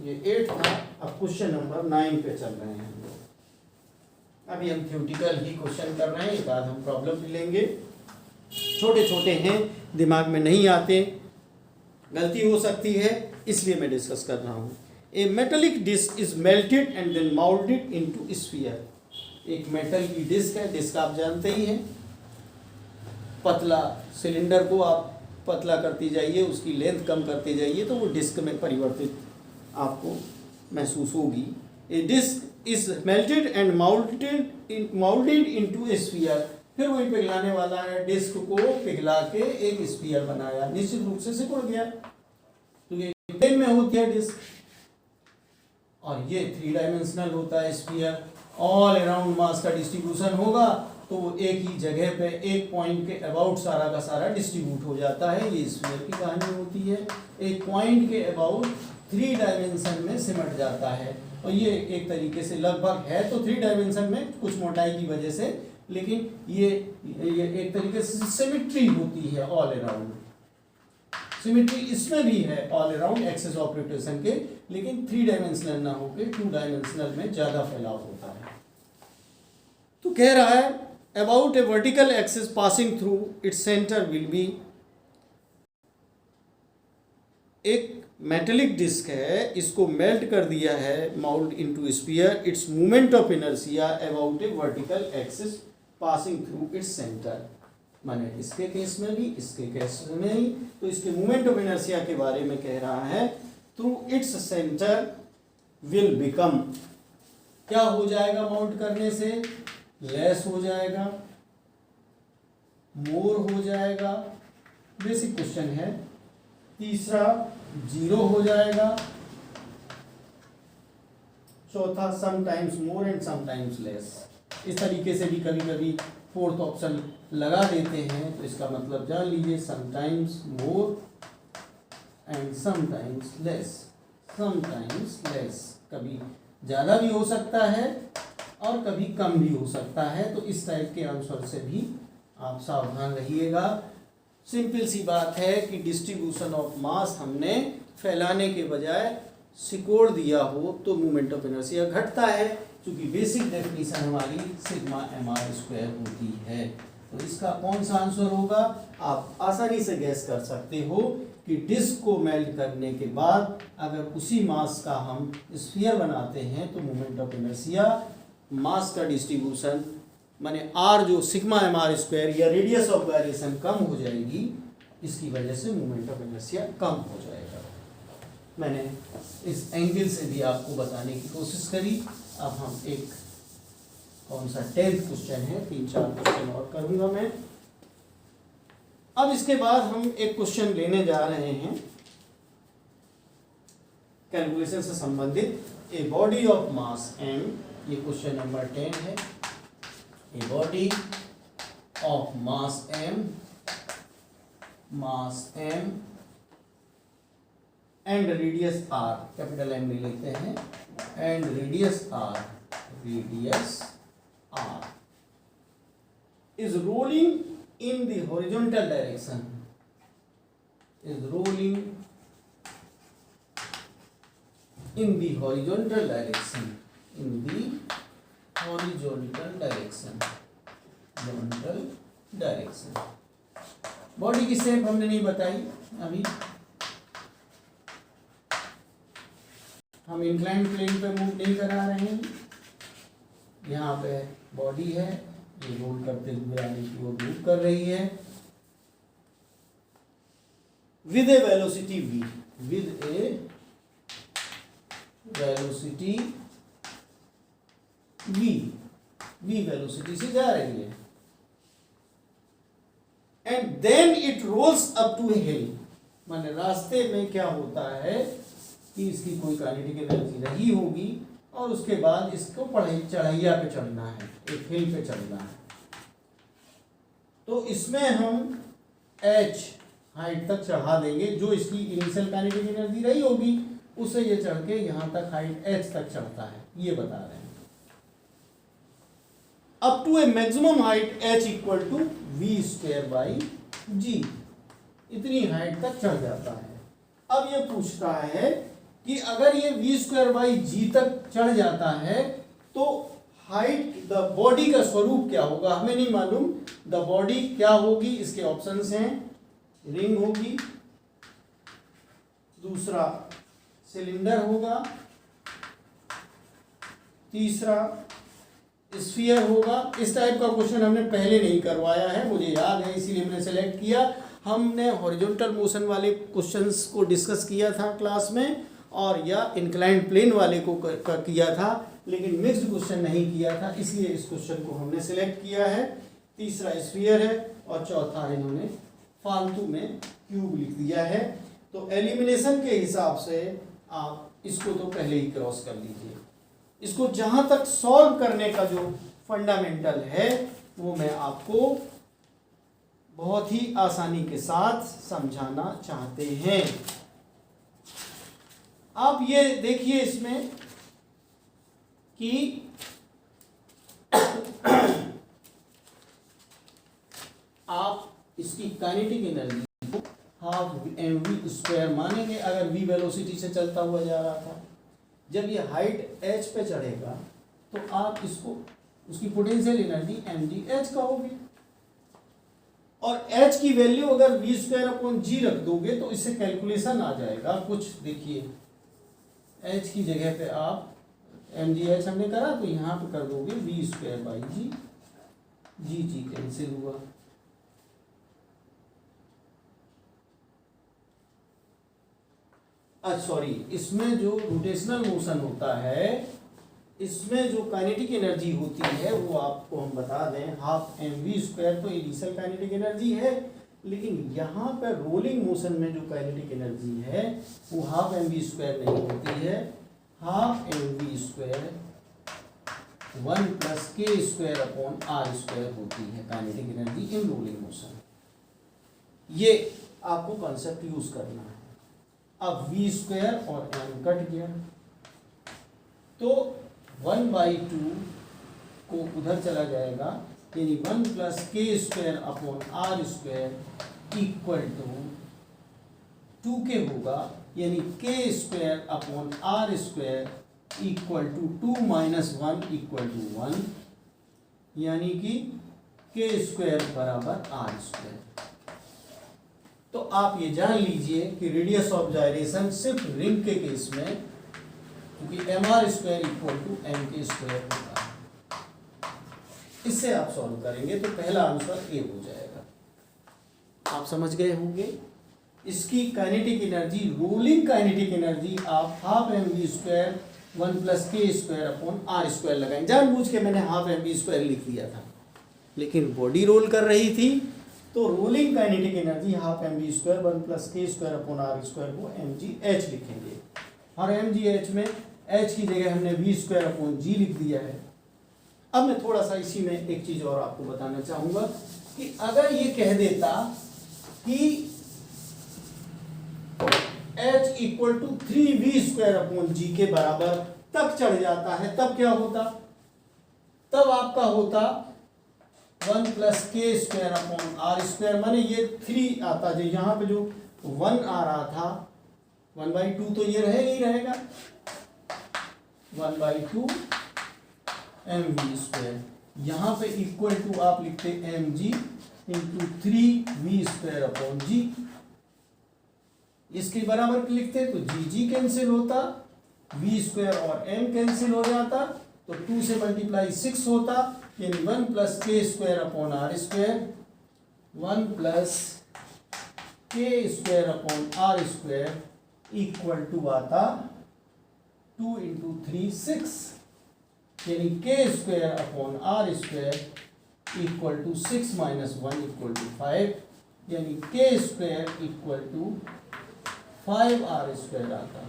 ये 8 था, अब क्वेश्चन नंबर 9 पे चल रहे हैं हम लोग। अभी हम थ्योरेटिकल ही क्वेश्चन कर रहे हैं, एक बाद हम प्रॉब्लम भी लेंगे। छोटे छोटे हैं, दिमाग में नहीं आते, गलती हो सकती है, इसलिए मैं डिस्कस कर रहा हूँ। A metallic disc is melted and then moulded into sphere. एक मेटल की डिस्क है, डिस्क आप जानते ही हैं, पतला सिलेंडर को आप पतला करती जाइए, उसकी लेंथ कम करते जाइए तो वो डिस्क में परिवर्तित आपको महसूस होगी। A disc is melted and moulded into a sphere. फिर वही पिघलाने वाला है, डिस्क को पिघला के एक स्फीयर बनाया, निश्चित रूप से सिकुड़ गया। तो ये प्लेन में होती है डिस्क, और ये 3 डायमेंशनल होता है स्फीयर। ऑल अराउंड मास का डिस्ट्रीब्यूशन होगा तो वो एक ही जगह पे एक पॉइंट के अबाउट सारा का सारा डिस्ट्रीब्यूट हो जाता है। ये स्फीयर की कहानी होती है, एक पॉइंट के अबाउट 3 डायमेंशन में सिमट जाता है। और ये एक तरीके से लगभग है तो 3 डायमेंशन में, कुछ मोटाई की वजह से लेकिन ये एक तरीके से सिमेट्री होती है ऑल अराउंड। सिमेट्री इसमें भी है all around axis of rotation के, लेकिन 3 डायमेंशनल ना होकर 2 डायमेंशनल में ज्यादा फैलाव होता है। तो कह रहा है about A vertical axis passing through its centre will be, एक मेटेलिक डिस्क है, इसको मेल्ट कर दिया है mould into sphere, it's movement of inertia about A vertical axis passing through its centre. माने इसके केस में भी इसके केस में भी, तो इसके मूवमेंट ऑफ इनर्शिया के बारे में कह रहा है through its centre will become, क्या हो जाएगा माउंट करने से, लेस हो जाएगा, मोर हो जाएगा, बेसिक क्वेश्चन है। तीसरा 0 हो जाएगा, चौथा sometimes more and sometimes less. इस तरीके से भी कभी कभी फोर्थ ऑप्शन लगा देते हैं, तो इसका मतलब जान लीजिए sometimes more and sometimes less. Sometimes less, कभी ज़्यादा भी हो सकता है और कभी कम भी हो सकता है, तो इस टाइप के आंसर से भी आप सावधान रहिएगा। सिंपल सी बात है कि डिस्ट्रीब्यूशन ऑफ मास हमने फैलाने के बजाय सिकोड़ दिया हो तो मूवमेंट ऑफ इनर्शिया घटता है, क्योंकि बेसिक डेफिनेशन हमारी सिग्मा mr स्क्वायर होती है। तो इसका कौन सा आंसर होगा, आप आसानी से गैस कर सकते हो कि डिस्क को मेल्ट करने के बाद अगर उसी मास का हम स्फीयर बनाते हैं तो मूवमेंट ऑफ इनर्शिया, मास का डिस्ट्रीब्यूशन माने r जो सिग्मा mr स्क्वायर या रेडियस ऑफ गायरेशन कम हो जाएगी, इसकी वजह से मूवमेंट ऑफ इनर्शिया कम हो जाएगा। मैंने इस एंगल से भी आपको बताने की कोशिश करी। अब हम एक कौन सा 10th क्वेश्चन है, 3-4 क्वेश्चन और करूंगा मैं। अब इसके बाद हम एक क्वेश्चन लेने जा रहे हैं कैलकुलेशन से संबंधित, a body of mass m, ये क्वेश्चन नंबर 10 है। A body of mass m and radius r, capital M ले लेते हैं, and radius r is rolling in the horizontal direction, is rolling in the horizontal direction, in the horizontal direction, horizontal direction। Body की शेप हमने नहीं बताई अभी, हम इंक्लाइंड प्लेन पे मूव नहीं करा रहे हैं। यहाँ पे बॉडी है, ये रोल करते हुए आने की ओर मूव कर रही है with a velocity v, with a velocity v, v velocity से जा रही है। And then it rolls up to a hill, माने रास्ते में क्या होता है कि इसकी कोई काइनेटिक एनर्जी रही होगी और उसके बाद इसको चढ़ैया पे चढ़ना है, एक हिल पे चढ़ना है। तो इसमें हम h हाइट तक चढ़ा देंगे, जो इसकी इनिशियल काइनेटिक एनर्जी रही होगी उसे ये चढ़ के यहाँ तक हाइट h तक चढ़ता है, ये बता रहे हैं। Up to a maximum height h equal to v square by g, इतनी हाइट तक चढ़ जाता है। अब ये पूछता है कि अगर ये v स्क्वायर बाई जी तक चढ़ जाता है तो हाइट, द बॉडी का स्वरूप क्या होगा, हमें नहीं मालूम। द बॉडी क्या होगी, इसके ऑप्शंस हैं, रिंग होगी, दूसरा सिलेंडर होगा, तीसरा स्फीयर होगा। इस टाइप का क्वेश्चन हमने पहले नहीं करवाया है, मुझे याद है, इसीलिए मैंने सेलेक्ट किया। हमने हॉरिजॉन्टल मोशन वाले क्वेश्चंस को डिस्कस किया था क्लास में, और या इंक्लाइंड प्लेन वाले को किया था, लेकिन मिक्स्ड क्वेश्चन नहीं किया था, इसलिए इस क्वेश्चन को हमने सिलेक्ट किया है। तीसरा स्फीयर है और चौथा इन्होंने फालतू में क्यूब लिख दिया है। तो एलिमिनेशन के हिसाब से आप इसको तो पहले ही क्रॉस कर लीजिए। इसको जहां तक सॉल्व करने का जो फंडामेंटल है वो मैं आपको बहुत ही आसानी के साथ समझाना चाहते हैं। आप ये देखिए इसमें कि इसकी काइनेटिक एनर्जी को हाफ एम वी स्क्वायर मानेंगे अगर वी वेलोसिटी से चलता हुआ जा रहा था। जब ये हाइट एच पे चढ़ेगा तो आप इसको उसकी potential energy m g h कहोगे, और एच की वैल्यू अगर वी स्क्वायर अपॉन जी रख दोगे तो इससे कैलकुलेशन आ जाएगा कुछ। देखिए एच की जगह पे आप एम जी एच हमने करा तो यहाँ पे कर दोगे v square by g, g ji cancel हुआ। सॉरी, इसमें जो रोटेशनल मोशन होता है इसमें जो काइनेटिक एनर्जी होती है वो आपको हम बता दें हाफ एम वी स्क्वायर, तो इनिशियल काइनेटिक एनर्जी है, लेकिन यहाँ पर रोलिंग मोशन में जो काइनेटिक एनर्जी है वो हाफ एम वी स्क्वायर नहीं होती है, half M we square 1 plus के स्क्वायर अपॉन आर स्क्वायर होती है kinetic energy in rolling motion. ये आपको कॉन्सेप्ट यूज करना है। अब वी स्क्वायर और एम कट गया तो 1/2 को उधर चला जाएगा, यानी 1 प्लस के square upon are square equal to 2k होगा, यानी के square upon are square equal to 2 minus 1 equal to 1, यानी कि के स्क्वायर बराबर आर स्क्वायर। तो आप ये जान लीजिए कि रेडियस ऑफ जाइरेशन सिर्फ रिंग के केस में, क्योंकि m r square equal to m k square होता है, इससे आप सॉल्व करेंगे तो पहला आंसर ए हो जाएगा। आप समझ गए होंगे। इसकी kinetic energy, rolling kinetic energy आप half M we square 1 plus के स्क्वायर अपॉन आर स्क्वायर लगाएं। जानबूझ के मैंने हाफ एम वी स्क्वायर लिख दिया था, लेकिन बॉडी रोल कर रही थी तो rolling kinetic energy half M we square 1 plus के स्क्वायर अपॉन आर स्क्वायर को एम जी एच लिखेंगे, और एम जी एच में एच की जगह हमने वी स्क्वायर अपॉन जी लिख दिया है। अब मैं थोड़ा सा इसी में एक चीज और आपको बताना चाहूंगा कि अगर ये कह देता कि H equal to 3v square upon G के बराबर तक चढ़ जाता है, तब क्या होता? तब आपका होता 1 प्लस के स्क्वायर अपॉन आर स्क्वायर, माने ये 3 आता, जो यहाँ पे जो 1 आ रहा था 1/2 तो ये रहेगा ही रहेगा 1/2 एम वी स्क्वायर, यहाँ पे इक्वल टू आप लिखते M G into 3v square upon G, इसके बराबर लिखते तो जी जी कैंसिल होता, v स्क्वायर और m कैंसिल हो जाता, तो 2 से मल्टीप्लाई 6 होता, यानी 1 प्लस के square upon are square, 1 plus के square upon are square equal to आता 2 इंटू 3 6, यानी के square upon are square equal to 6 minus 1 equal to 5, यानी के square equal to 5 R square आता।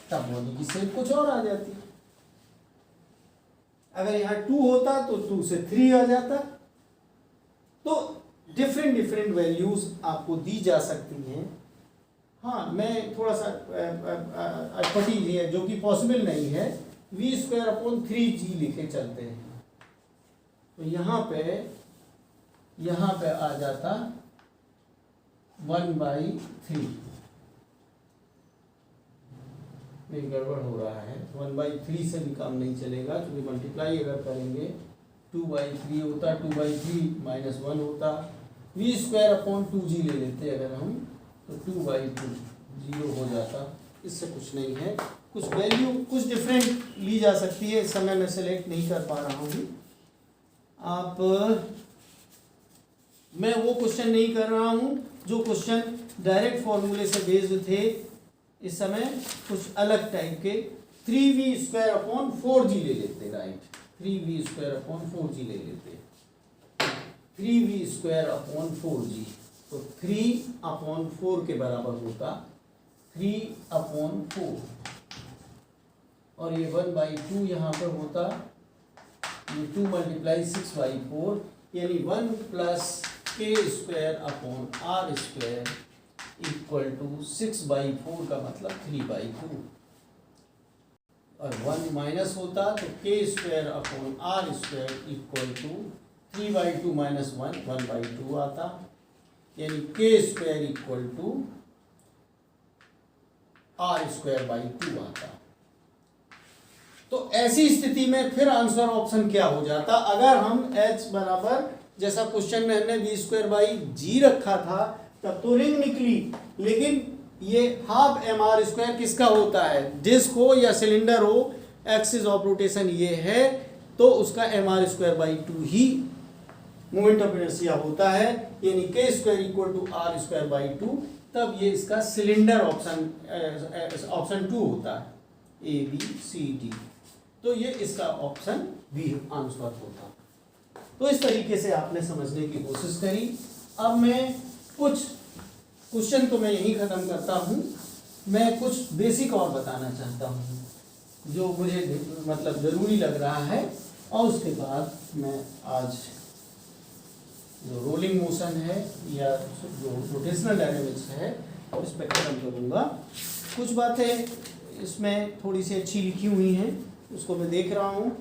तब बॉडी की शेप कुछ और आ जाती। अगर यहाँ 2 होता तो 2 से 3 आ जाता। तो डिफरेंट डिफरेंट वैल्यूज आपको दी जा सकती हैं। हाँ, मैं थोड़ा सा अटपटी है जो कि पॉसिबल नहीं है, वी स्क्वायर अपॉन 3g लिखे चलते हैं, तो यहाँ पे आ जाता 1/3 में गड़बड़ हो रहा है, 1/3 से भी काम नहीं चलेगा, क्योंकि मल्टीप्लाई अगर करेंगे 2/3 होता, 2/3 माइनस 1 होता, वी स्क्वायर अपॉन 2g ले लेते अगर हम, तो 2/2 0 हो जाता। इससे कुछ नहीं है, कुछ वैल्यू कुछ डिफरेंट ली जा सकती है, इस समय मैं सेलेक्ट नहीं कर पा रहा हूँ। आप मैं वो क्वेश्चन नहीं कर रहा हूँ जो क्वेश्चन डायरेक्ट फॉर्मूले से बेस्ड थे, इस समय कुछ अलग टाइप के 3v स्क्वायर अपॉन 4g ले लेते, right, 3v square upon 4g ले लेते, 3v स्क्वायर अपॉन 4g, तो 3/4 के बराबर होता 3/4, और ये 1/2 यहाँ पर होता, ये 2 मल्टीप्लाई 6/4, यानी 1 प्लस के square upon are square equal to 6/4 का मतलब 3/2, और 1 माइनस होता तो k square upon are square equal to 3/2 minus 1/2 आता, यानी k² इक्वल टू r²/2 आता। तो ऐसी स्थिति में फिर आंसर ऑप्शन क्या हो जाता, अगर हम h बराबर जैसा क्वेश्चन में हमने v²/g रखा था तब तो रिंग निकली, लेकिन ये हाफ mr² किसका होता है, डिस्क हो या सिलेंडर हो, एक्सिस ऑफ रोटेशन ये है, तो उसका mr²/2 he moment of inertia होता है, यानी k² इक्वल टू r²/2, तब ये इसका सिलेंडर ऑप्शन 2 होता है, ABCD। तो ये इसका ऑप्शन बी आंसर होता। तो इस तरीके से आपने समझने की कोशिश करी। अब मैं कुछ क्वेश्चन तो मैं यही खत्म करता हूँ, मैं कुछ बेसिक और बताना चाहता हूँ जो मुझे मतलब ज़रूरी लग रहा है, और उसके बाद मैं आज जो रोलिंग मोशन है या जो रोटेशनल डायनेमिक्स है इस पर खत्म करूँगा। कुछ बातें इसमें थोड़ी सी अच्छी लिखी हुई हैं, उसको मैं देख रहा हूँ।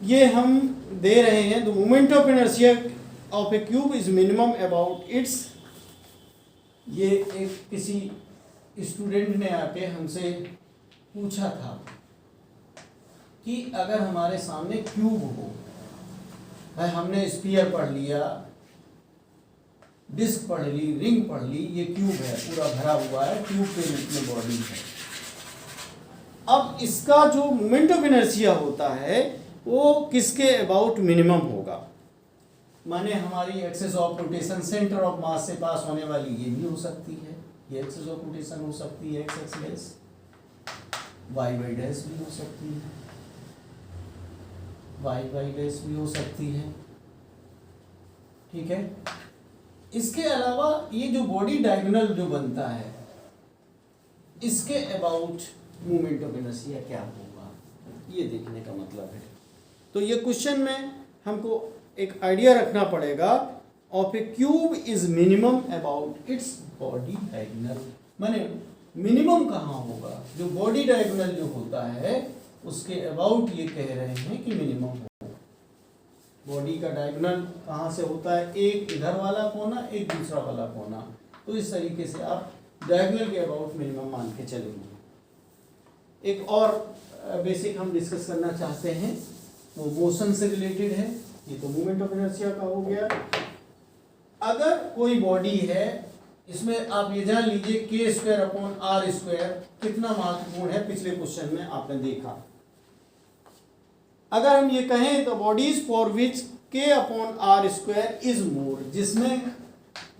ये हम दे रहे हैं, the moment of inertia of A cube is minimum about it's. ये एक किसी स्टूडेंट ने आके हमसे पूछा था कि अगर हमारे सामने क्यूब हो, भाई हमने स्फीयर पढ़ लिया, डिस्क पढ़ ली, रिंग पढ़ ली, ये क्यूब है, पूरा भरा हुआ है, क्यूब के रूप में बॉडी है। अब इसका जो मोमेंट ऑफ इनर्शिया होता है वो किसके अबाउट मिनिमम होगा, माने हमारी axis of rotation centre of mass से पास होने वाली ये भी हो सकती है, ये एक्सिस ऑफ रोटेशन हो सकती है x x dash, y y dash भी हो सकती है, वाई वाई डैश भी हो सकती है, ठीक है। इसके अलावा ये जो बॉडी डायगोनल जो बनता है, इसके अबाउट मोमेंट ऑफ इनर्शिया क्या होगा, ये देखने का मतलब है। तो ये क्वेश्चन में हमको एक आइडिया रखना पड़ेगा, of A cube is minimum about its body diagonal, माने मिनिमम कहाँ होगा, जो बॉडी डायगोनल जो होता है उसके अबाउट ये कह रहे हैं कि मिनिमम हो। बॉडी का डायगोनल कहाँ से होता है, एक इधर वाला कोना, एक दूसरा वाला कोना, तो इस तरीके से आप डायगोनल के अबाउट मिनिमम मान के चलेंगे। एक और बेसिक हम डिस्कस करना चाहते हैं, वो मोशन से रिलेटेड है, ये तो मूवमेंट ऑफ इनर्शिया का हो गया। अगर कोई बॉडी है, इसमें आप ये जान लीजिए k²/r² कितना महत्वपूर्ण है, पिछले क्वेश्चन में आपने देखा। अगर हम ये कहें तो bodies for which k/r² is more, जिसमें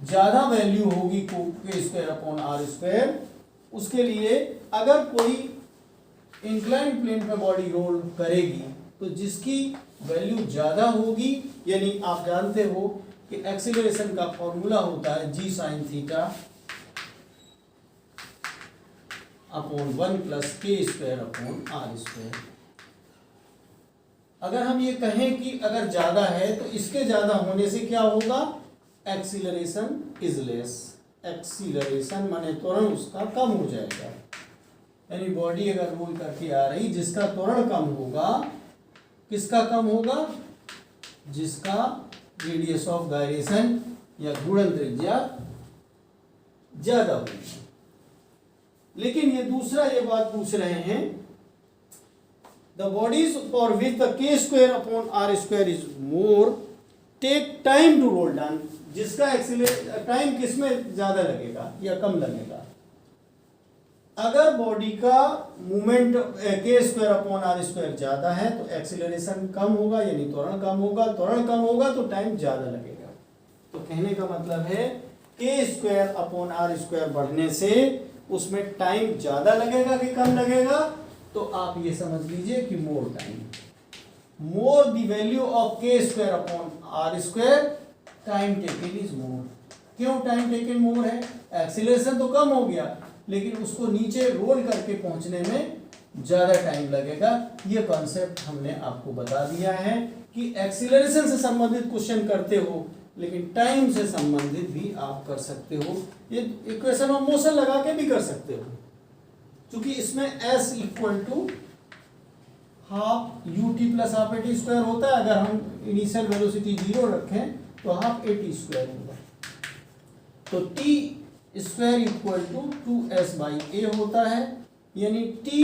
ज्यादा वैल्यू होगी k²/r², उसके लिए अगर कोई इंक्लाइंड प्लेन पे बॉडी रोल करेगी तो जिसकी वैल्यू ज्यादा होगी, यानी आप जानते हो कि एक्सीलरेशन का फॉर्मूला होता है g sin theta upon 1 + k²/r²। अगर हम ये कहें कि अगर ज्यादा है तो इसके ज्यादा होने से क्या होगा, एक्सीलरेशन इज लेस, एक्सीलरेशन माने त्वरण उसका कम हो जाएगा। यानी बॉडी अगर रोल करके आ रही, जिसका त्वरण कम होगा, किसका कम होगा, जिसका रेडियस ऑफ गायरेशन या घूर्णन त्रिज्या ज्यादा होगी। लेकिन ये दूसरा ये बात पूछ रहे हैं, the bodies for which the k²/r² is more take time to roll down, जिसका टाइम किसमें ज्यादा लगेगा या कम लगेगा। अगर बॉडी का मूवमेंट k²/r² ज्यादा है तो एक्सीलरेशन कम होगा, यानी त्वरण कम होगा, त्वरण कम होगा तो टाइम ज्यादा लगेगा। तो कहने का मतलब है k²/r² बढ़ने से उसमें टाइम ज्यादा लगेगा कि कम लगेगा, तो आप ये समझ लीजिए कि more time, more the value of k²/r², time taken is more. क्यों टाइम टेकन मोर है, एक्सीलरेशन तो कम हो गया लेकिन उसको नीचे रोल करके पहुंचने में ज़्यादा टाइम लगेगा। ये कॉन्सेप्ट हमने आपको बता दिया है कि एक्सीलरेशन से संबंधित क्वेश्चन करते हो लेकिन टाइम से संबंधित भी आप कर सकते हो, ये इक्वेशन ऑफ मोशन लगा के भी कर सकते हो, क्योंकि इसमें s = half U T plus half A T square होता है। अगर हम इनिशियल वेलोसिटी 0 रखें तो हाफ ए टी स्क्वायर होगा। तो T square equal to 2s by A होता है, यानी T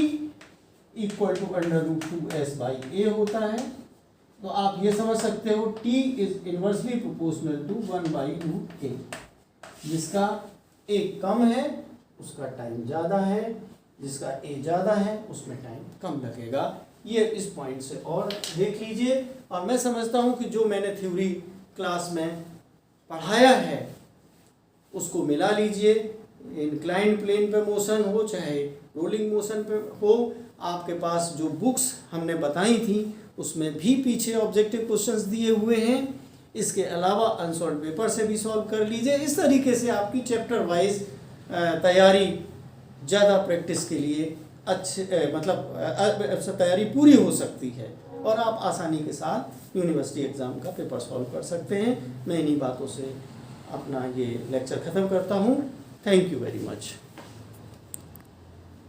equal to under root 2s by A होता है। तो आप ये समझ सकते हो T is inversely proportional to 1 by root A. जिसका ए कम है उसका टाइम ज़्यादा है, जिसका ए ज़्यादा है उसमें टाइम कम लगेगा। ये इस पॉइंट से और देख लीजिए। और मैं समझता हूँ कि जो मैंने थ्योरी क्लास में पढ़ाया है उसको मिला लीजिए। इंक्लाइंड प्लेन पे मोशन हो चाहे रोलिंग मोशन पे हो, आपके पास जो बुक्स हमने बताई थी उसमें भी पीछे ऑब्जेक्टिव क्वेश्चंस दिए हुए हैं। इसके अलावा अनसॉल्व पेपर से भी सॉल्व कर लीजिए। इस तरीके से आपकी चैप्टर वाइज तैयारी ज़्यादा प्रैक्टिस के लिए तैयारी पूरी हो सकती है और आप आसानी के साथ यूनिवर्सिटी एग्ज़ाम का पेपर सॉल्व कर सकते हैं। मैं इन्हीं बातों से अपना ये लेक्चर ख़त्म करता हूँ। Thank you very much.